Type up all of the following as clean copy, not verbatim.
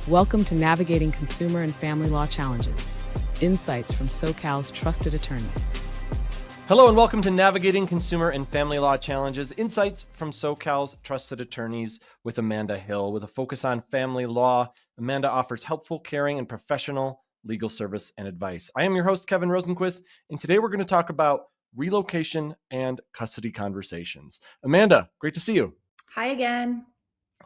Welcome to Navigating Consumer and Family Law Challenges. Insights from SoCal's trusted attorneys. Hello and welcome to Navigating Consumer and Family Law Challenges, Insights from SoCal's trusted attorneys with Amanda Hill. With a focus on family law, Amanda offers helpful, caring, and professional legal service and advice. I am your host, Kevin Rosenquist, and today we're going to talk about relocation and custody conversations. Amanda, great to see you. Hi again.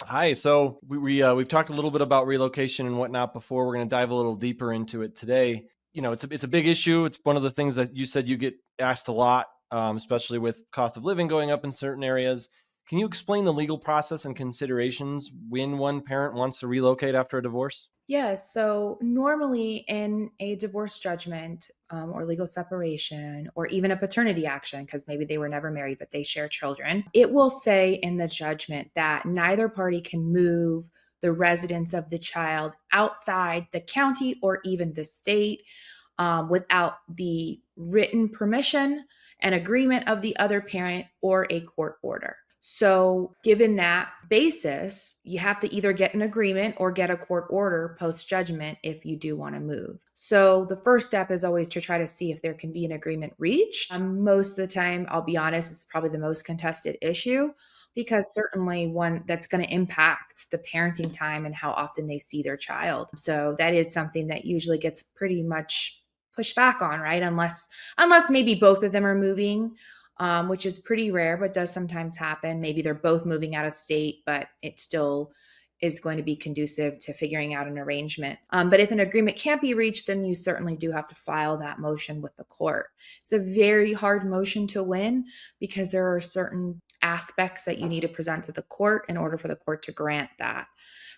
Hi. So we've talked a little bit about relocation and whatnot before. We're going to dive a little deeper into it today. You know, it's a big issue. It's one of the things that you said you get asked a lot, especially with cost of living going up in certain areas. Can you explain the legal process and considerations when one parent wants to relocate after a divorce? Yes. So normally in a divorce judgment or legal separation or even a paternity action, because maybe they were never married, but they share children, it will say in the judgment that neither party can move the residence of the child outside the county or even the state without the written permission and agreement of the other parent or a court order. So given that basis, you have to either get an agreement or get a court order post-judgment if you do want to move. So the first step is always to try to see if there can be an agreement reached. Most of the time, I'll be honest, it's probably the most contested issue because certainly one that's going to impact the parenting time and how often they see their child. So that is something that usually gets pretty much pushed back on, right? Unless maybe both of them are moving. Which is pretty rare, but does sometimes happen. Maybe they're both moving out of state, but it still is going to be conducive to figuring out an arrangement. But if an agreement can't be reached, then you certainly do have to file that motion with the court. It's a very hard motion to win because there are certain aspects that you need to present to the court in order for the court to grant that.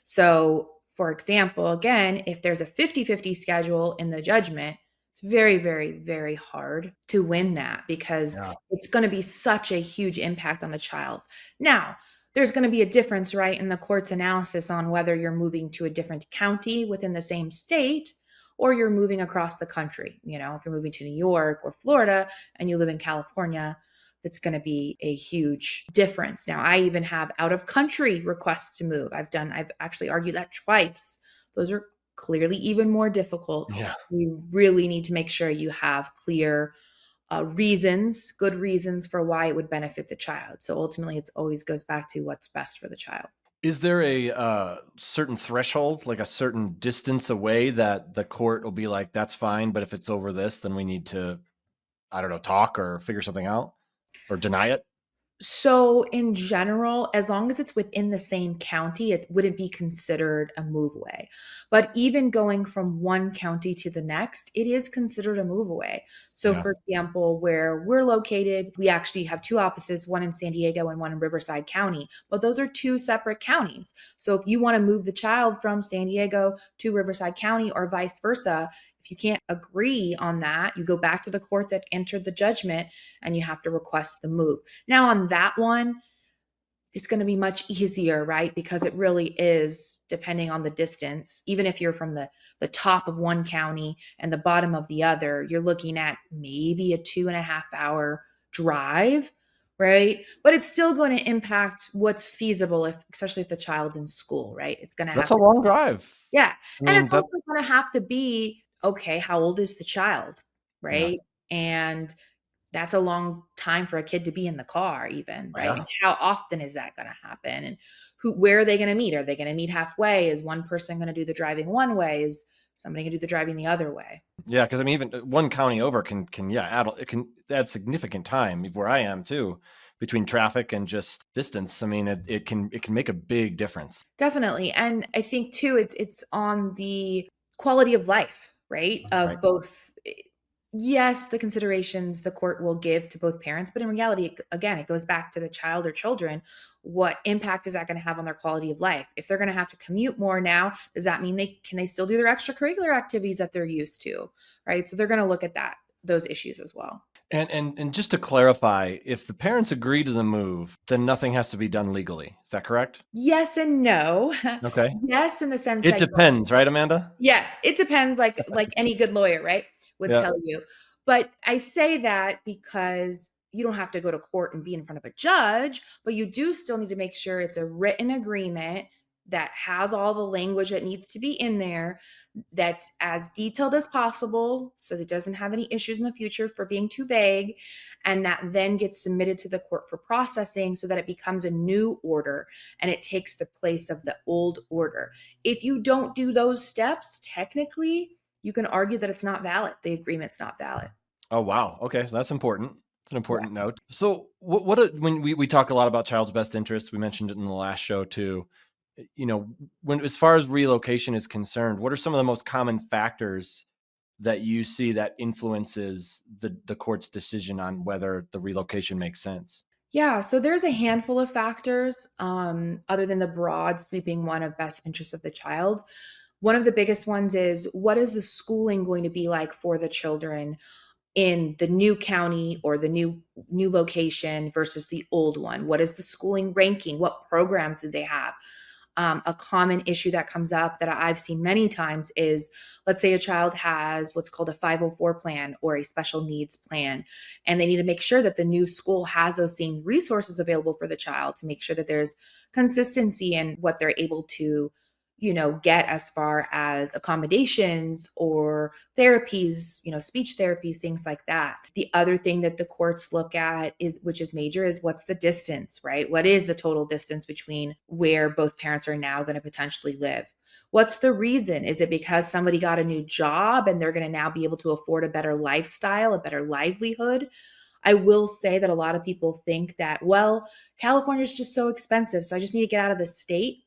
So, for example, again, if there's a 50-50 schedule in the judgment, it's very, very, very hard to win that because it's going to be such a huge impact on the child. Now, there's going to be a difference, right, in the court's analysis on whether you're moving to a different county within the same state or you're moving across the country. You know, if you're moving to New York or Florida and you live in California, that's going to be a huge difference. Now, I even have out of country requests to move. I've actually argued that twice. Those are clearly even more difficult. Yeah. You really need to make sure you have clear reasons, good reasons for why it would benefit the child. So ultimately, it always goes back to what's best for the child. Is there a certain threshold, like a certain distance away that the court will be like, that's fine, but if it's over this, then we need to, I don't know, talk or figure something out or deny it? So in general, as long as it's within the same county, it wouldn't be considered a move away. But even going from one county to the next, it is considered a move away. So for example, where we're located, we actually have two offices, one in San Diego and one in Riverside County, but those are two separate counties. So if you want to move the child from San Diego to Riverside County or vice versa, if you can't agree on that, you go back to the court that entered the judgment and you have to request the move. Now on that one, it's going to be much easier, right? Because it really is depending on the distance. Even if you're from the top of one county and the bottom of the other, you're looking at maybe a 2.5-hour drive, right? But it's still going to impact what's feasible, especially if the child's in school, right? It's going to That's have a long drive. yeah. I And mean, it's also going to have to be, okay, how old is the child, right? And that's a long time for a kid to be in the car even, right? Yeah. And how often is that going to happen? And where are they going to meet? Are they going to meet halfway? Is one person going to do the driving one way? Is somebody going to do the driving the other way? Yeah, because I mean, even one county over can add significant time where I am too, between traffic and just distance. I mean, it can make a big difference. Definitely. And I think too, it's on the quality of life, right? Of Right. both. Yes, the considerations the court will give to both parents, but in reality, again, it goes back to the child or children. What impact is that going to have on their quality of life? If they're going to have to commute more now, does that mean they still do their extracurricular activities that they're used to, right? So they're going to look at those issues as well. And just to clarify, if the parents agree to the move, then nothing has to be done legally. Is that correct? Yes and no. Okay. Yes, in the sense It that depends, right, Amanda? yes, it depends, like any good lawyer, right, would Yeah. tell you. But I say that because you don't have to go to court and be in front of a judge, but you do still need to make sure it's a written agreement that has all the language that needs to be in there, that's as detailed as possible so that it doesn't have any issues in the future for being too vague, and that then gets submitted to the court for processing so that it becomes a new order and it takes the place of the old order. If you don't do those steps, technically, you can argue that it's not valid. The agreement's not valid. Oh, wow. Okay, so that's important. It's an important note. So, when we talk a lot about child's best interest, we mentioned it in the last show too. When as far as relocation is concerned, what are some of the most common factors that you see that influences the court's decision on whether the relocation makes sense? Yeah, so there's a handful of factors, other than the broad sweeping one of best interest of the child. One of the biggest ones is, what is the schooling going to be like for the children in the new county or the new location versus the old one? What is the schooling ranking? What programs do they have? A common issue that comes up that I've seen many times is, let's say a child has what's called a 504 plan or a special needs plan, and they need to make sure that the new school has those same resources available for the child to make sure that there's consistency in what they're able to, get as far as accommodations or therapies, speech therapies, things like that. The other thing that the courts look at is, which is major, is what's the distance, right? What is the total distance between where both parents are now going to potentially live? What's the reason? Is it because somebody got a new job and they're going to now be able to afford a better lifestyle, a better livelihood? I will say that a lot of people think that, well, California is just so expensive, so I just need to get out of the state.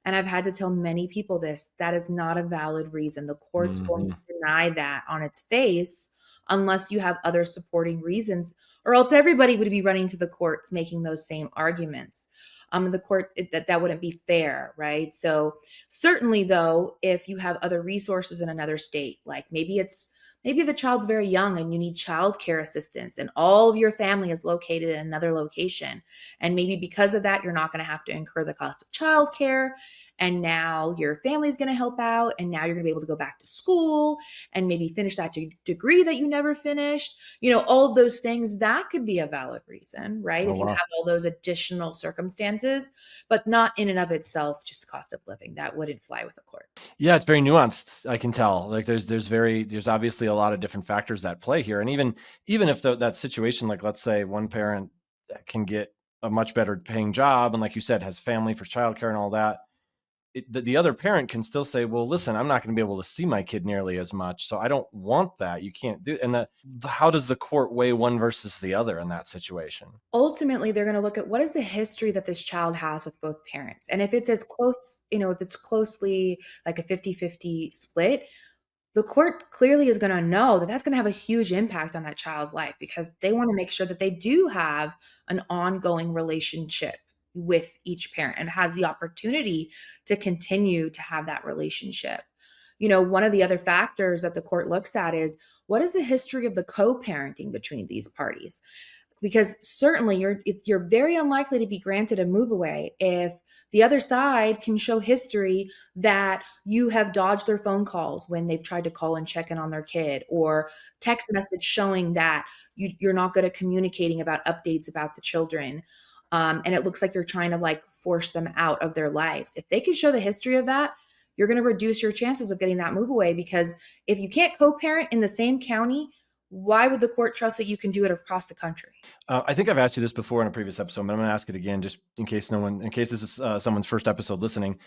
And I've had to tell many people this, that is not a valid reason. The court's going Mhm. to deny that on its face unless you have other supporting reasons, or else everybody would be running to the courts making those same arguments. The court, that wouldn't be fair, right? So certainly, though, if you have other resources in another state, like maybe the child's very young and you need childcare assistance and all of your family is located in another location, and maybe because of that you're not going to have to incur the cost of childcare, and now your family's going to help out, and now you're going to be able to go back to school and maybe finish that degree that you never finished. All of those things, that could be a valid reason, right? Oh, If you wow. have all those additional circumstances, but not in and of itself just the cost of living. That wouldn't fly with a court. Yeah, it's very nuanced. I can tell. Like there's obviously a lot of different factors that play here, and even if that situation, like let's say one parent can get a much better paying job, and like you said, has family for childcare and all that, the other parent can still say, well, listen, I'm not going to be able to see my kid nearly as much, so I don't want that. You can't do. And how does the court weigh one versus the other in that situation? Ultimately, they're going to look at what is the history that this child has with both parents. And if it's as close, if it's closely like a 50-50 split, the court clearly is going to know that that's going to have a huge impact on that child's life, because they want to make sure that they do have an ongoing relationship with each parent and has the opportunity to continue to have that relationship. One of the other factors that the court looks at is, what is the history of the co-parenting between these parties? Because certainly you're very unlikely to be granted a move away if the other side can show history that you have dodged their phone calls when they've tried to call and check in on their kid, or text message showing that you're not good at communicating about updates about the children. And it looks like you're trying to like force them out of their lives. If they can show the history of that, you're going to reduce your chances of getting that move away, because if you can't co-parent in the same county, why would the court trust that you can do it across the country? I think I've asked you this before in a previous episode, but I'm going to ask it again, just in case this is someone's first episode listening.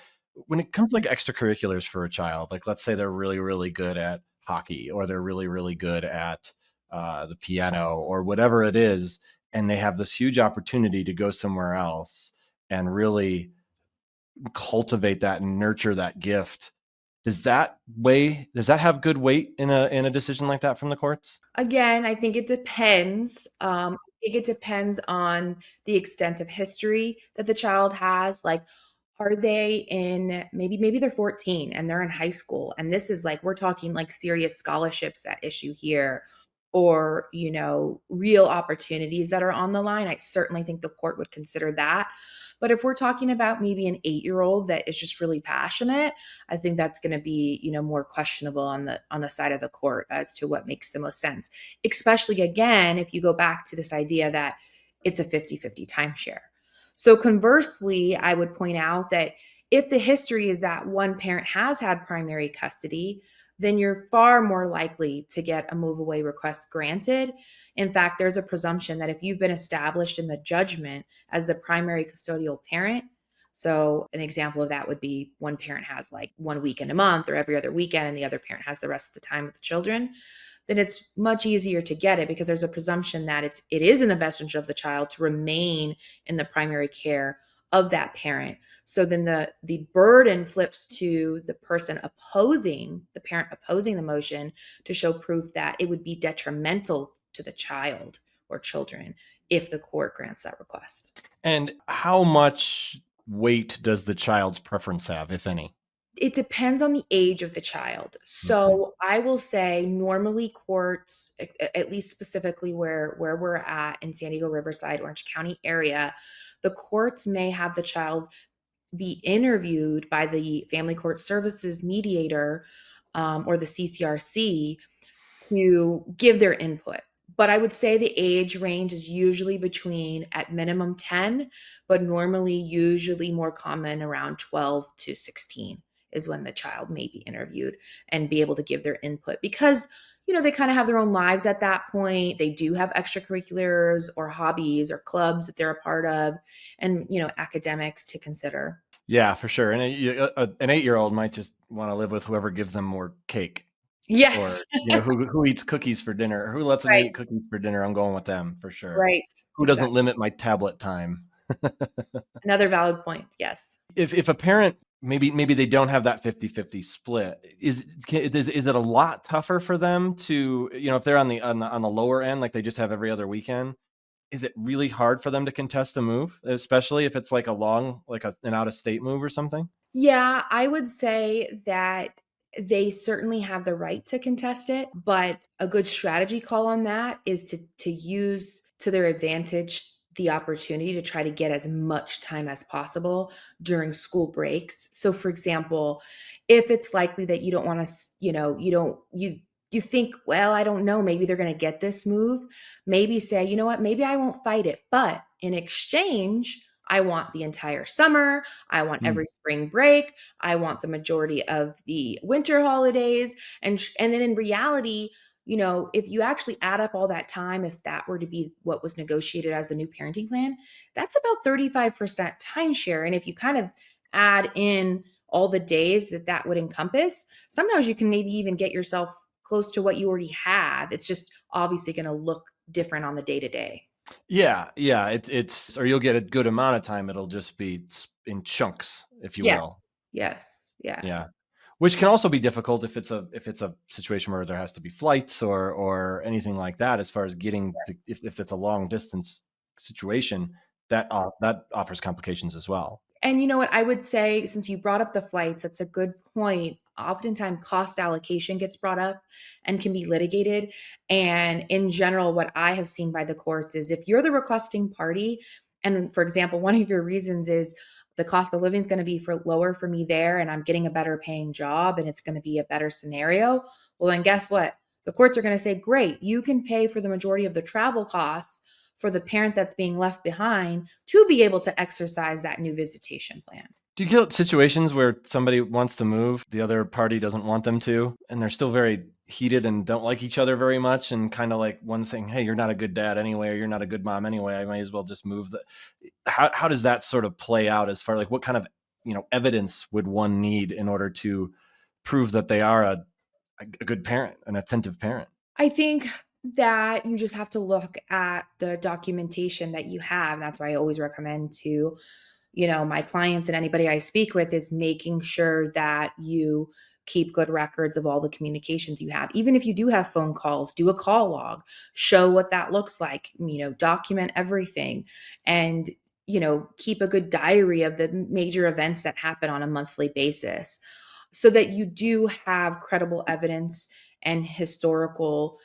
When it comes to like extracurriculars for a child, like let's say they're really, really good at hockey, or they're really, really good at the piano, or whatever it is, and they have this huge opportunity to go somewhere else and really cultivate that and nurture that gift. Does that have good weight in a decision like that from the courts? Again, I think it depends. I think it depends on the extent of history that the child has. Like, are they maybe they're 14 and they're in high school, and this is like, we're talking like serious scholarships at issue here, or, real opportunities that are on the line. I certainly think the court would consider that. But if we're talking about maybe an 8-year-old that is just really passionate, I think that's going to be, more questionable on the side of the court as to what makes the most sense. Especially, again, if you go back to this idea that it's a 50-50 timeshare. So conversely, I would point out that If the history is that one parent has had primary custody, then you're far more likely to get a move away request granted. In fact, there's a presumption that if you've been established in the judgment as the primary custodial parent, so an example of that would be one parent has like 1 weekend a month or every other weekend, and the other parent has the rest of the time with the children, then it's much easier to get it because there's a presumption that it is in the best interest of the child to remain in the primary care of that parent. So then the burden flips to the person opposing, the parent opposing the motion, to show proof that it would be detrimental to the child or children if the court grants that request. And how much weight does the child's preference have, if any? It depends on the age of the child. Okay. So I will say normally courts, at least specifically where we're at in San Diego, Riverside, Orange County area, the courts may have the child be interviewed by the Family Court Services mediator, or the CCRC, to give their input. But I would say the age range is usually between, at minimum, 10, but normally usually more common around 12 to 16 is when the child may be interviewed and be able to give their input, because they kind of have their own lives at that point. They do have extracurriculars or hobbies or clubs that they're a part of, and academics to consider. Yeah, for sure. And an 8-year-old might just want to live with whoever gives them more cake, Yes. or who eats cookies for dinner, or who lets them Right. eat cookies for dinner. I'm going with them for sure. Right. Who doesn't Exactly. limit my tablet time? Another valid point. Yes. If a parent, maybe they don't have that 50-50 split, is it a lot tougher for them to, if they're on the lower end, like they just have every other weekend, is it really hard for them to contest a move, especially if it's like an out of state move or something? Yeah, I would say that they certainly have the right to contest it, but a good strategy call on that is to use to their advantage the opportunity to try to get as much time as possible during school breaks. So for example, if it's likely that you don't want to, you don't you think, well, I don't know, maybe they're going to get this move, maybe say, you know what, maybe I won't fight it, but in exchange, I want the entire summer, I want Mm. every spring break, I want the majority of the winter holidays, and then in reality, if you actually add up all that time, if that were to be what was negotiated as the new parenting plan, that's about 35% timeshare. And if you kind of add in all the days that would encompass, sometimes you can maybe even get yourself close to what you already have. It's just obviously going to look different on the day to day. Yeah, yeah, it's or you'll get a good amount of time. It'll just be in chunks, if you Yes. will. Yes. Yeah. Yeah. Which can also be difficult if it's a situation where there has to be flights or anything like that, as far as getting if it's a long distance situation, that offers complications as well. And you know what? I would say, since you brought up the flights, that's a good point. Oftentimes, cost allocation gets brought up and can be litigated. And in general, what I have seen by the courts is if you're the requesting party, and for example, one of your reasons is the cost of living is going to be lower for me there, and I'm getting a better paying job, and it's going to be a better scenario. Well, then guess what? The courts are going to say, great, you can pay for the majority of the travel costs for the parent that's being left behind to be able to exercise that new visitation plan. Do you get situations where somebody wants to move, the other party doesn't want them to, and they're still very heated and don't like each other very much, and kind of like one saying, "Hey, you're not a good dad anyway, or you're not a good mom anyway. I might as well just move." How does that sort of play out, as far like what kind of evidence would one need in order to prove that they are a good parent, an attentive parent? I think that you just have to look at the documentation that you have. That's why I always recommend to, my clients and anybody I speak with, is making sure that you keep good records of all the communications you have. Even if you do have phone calls, do a call log, show what that looks like, document everything, and keep a good diary of the major events that happen on a monthly basis, so that you do have credible evidence and historical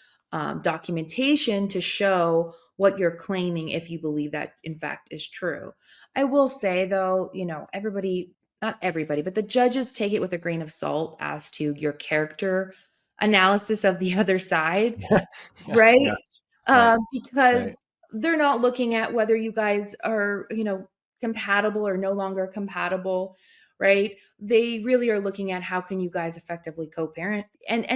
documentation to show what you're claiming, if you believe that in fact is true. I will say though, everybody, not everybody, but the judges take it with a grain of salt as to your character analysis of the other side, Yeah, yeah, right? yeah. Right, right. Because they're not looking at whether you guys are, compatible or no longer compatible. right? They really are looking at how can you guys effectively co-parent. And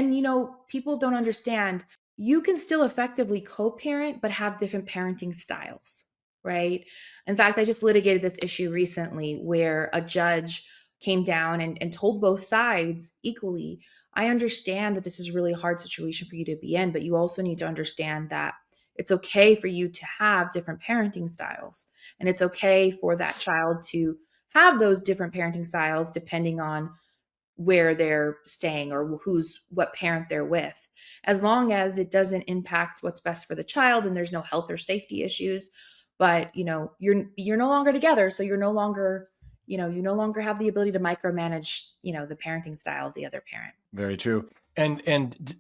people don't understand you can still effectively co-parent but have different parenting styles, right? In fact, I just litigated this issue recently where a judge came down and told both sides equally, I understand that this is a really hard situation for you to be in, but you also need to understand that it's okay for you to have different parenting styles. And it's okay for that child to have those different parenting styles depending on where they're staying or what parent they're with, as long as it doesn't impact what's best for the child and there's no health or safety issues. But you're no longer together, so you're no longer you no longer have the ability to micromanage the parenting style of the other parent. Very true. And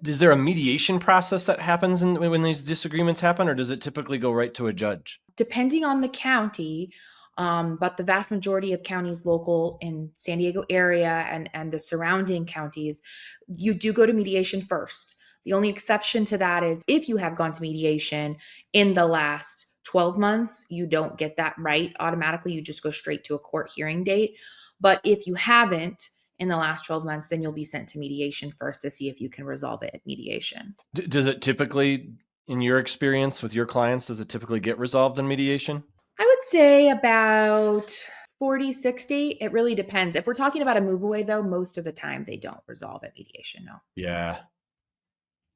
is there a mediation process that happens when these disagreements happen, or does it typically go right to a judge? Depending on the county, but the vast majority of counties local in San Diego area and the surrounding counties, you do go to mediation first. The only exception to that is if you have gone to mediation in the last 12 months, you don't get that right automatically. You just go straight to a court hearing date. But if you haven't in the last 12 months, then you'll be sent to mediation first to see if you can resolve it at mediation. Does it typically, in your experience with your clients, does it typically get resolved in mediation? I would say about 40, 60. It really depends. If we're talking about a move away, though, most of the time they don't resolve at mediation. No. Yeah.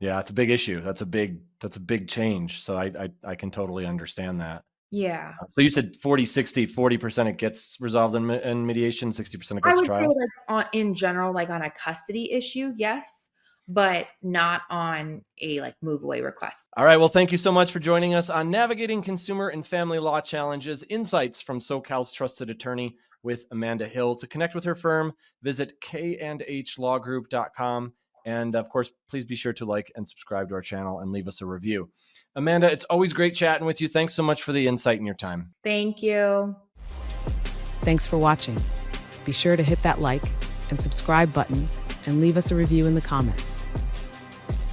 Yeah, it's a big issue. That's a big change. So I can totally understand that. Yeah. So you said 40, 60, 40% it gets resolved in mediation, 60% it I goes to would say trial? in general, on a custody issue, yes, but not on a move away request. All right. Well, thank you so much for joining us on Navigating Consumer and Family Law Challenges, Insights from SoCal's Trusted Attorney with Amanda Hill. To connect with her firm, visit kandhlawgroup.com. And of course, please be sure to like and subscribe to our channel and leave us a review. Amanda, it's always great chatting with you. Thanks so much for the insight and your time. Thank you. Thanks for watching. Be sure to hit that like and subscribe button and leave us a review in the comments.